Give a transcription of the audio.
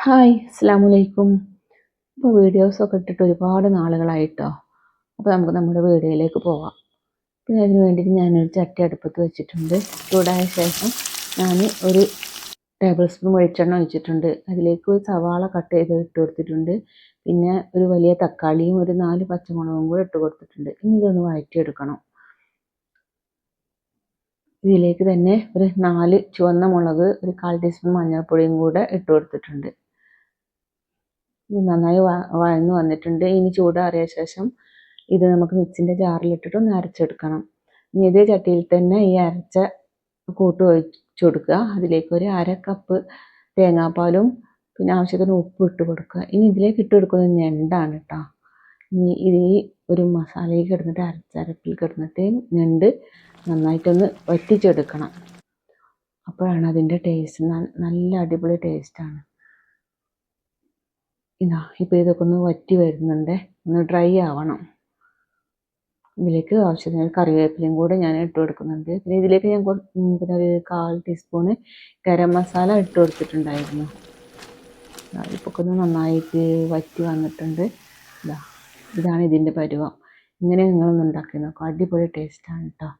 Hi അസ്സലാമലൈക്കും. ഇപ്പോൾ വീഡിയോസൊക്കെ ഇട്ടിട്ട് ഒരുപാട് നാളുകളായിട്ടോ. അപ്പോൾ നമുക്ക് നമ്മുടെ വീഡിയോയിലേക്ക് പോവാം. പിന്നെ അതിന് വേണ്ടിയിട്ട് ഞാനൊരു ചട്ടി അടുപ്പത്ത് വെച്ചിട്ടുണ്ട്. ചൂടായ ശേഷം ഞാൻ ഒരു ടേബിൾ സ്പൂൺ വെളിച്ചെണ്ണ ഒഴിച്ചിട്ടുണ്ട്. അതിലേക്ക് ഒരു സവാള കട്ട് ചെയ്ത് ഇട്ട് കൊടുത്തിട്ടുണ്ട്. പിന്നെ ഒരു വലിയ തക്കാളിയും ഒരു 4 പച്ചമുളകും കൂടെ ഇട്ട് കൊടുത്തിട്ടുണ്ട്. ഇനി ഇതൊന്ന് വഴറ്റിയെടുക്കണം. ഇതിലേക്ക് തന്നെ ഒരു 4 ചുവന്ന മുളക്, ഒരു 1/4 ടീസ്പൂൺ മഞ്ഞൾപ്പൊടിയും കൂടെ ഇട്ട് കൊടുത്തിട്ടുണ്ട്. നന്നായി വഴന്ന് വന്നിട്ടുണ്ട്. ഇനി ചൂടാറിയ ശേഷം ഇത് നമുക്ക് മിക്സിൻ്റെ ജാറിലിട്ടിട്ട് ഒന്ന് അരച്ചെടുക്കണം. ഇനി ഇതേ ചട്ടിയിൽ തന്നെ ഈ അരച്ച കൂട്ട് ഒഴിച്ച് കൊടുക്കുക. അതിലേക്ക് ഒരു 1/2 കപ്പ് തേങ്ങാപ്പാലും പിന്നെ ആവശ്യത്തിന് ഉപ്പ് ഇട്ട് കൊടുക്കുക. ഇനി ഇതിലേക്ക് ഇട്ട് കൊടുക്കുന്നത് ഞണ്ടാണ് കേട്ടോ. ഇനി ഇത് ഈ ഒരു മസാലയിൽ കിടന്നിട്ട് അരപ്പിൽ കിടന്നിട്ട് ഞണ്ട് നന്നായിട്ടൊന്ന് വറ്റിച്ചെടുക്കണം. അപ്പോഴാണ് അതിൻ്റെ ടേസ്റ്റ് നല്ല അടിപൊളി ടേസ്റ്റാണ്. ഇപ്പോൾ ഇതൊക്കെ ഒന്ന് വറ്റി വരുന്നുണ്ട്, ഒന്ന് ഡ്രൈ ആവണം. ഇതിലേക്ക് ആവശ്യത്തിന് കറിവേപ്പിലയും കൂടെ ഞാൻ ഇട്ട് കൊടുക്കുന്നുണ്ട്. പിന്നെ ഇതിലേക്ക് ഞാൻ പിന്നെ ഒരു 1/4 ടീസ്പൂണ് ഗരം മസാല ഇട്ട് കൊടുത്തിട്ടുണ്ടായിരുന്നു. ഇപ്പോൾ ഒന്ന് നന്നായിട്ട് വറ്റി വന്നിട്ടുണ്ട്. ഇതാണ് ഇതിൻ്റെ പരുവം. ഇങ്ങനെ നിങ്ങളൊന്ന് ഉണ്ടാക്കി നോക്കുക, അടിപൊളി ടേസ്റ്റാണ് കേട്ടോ.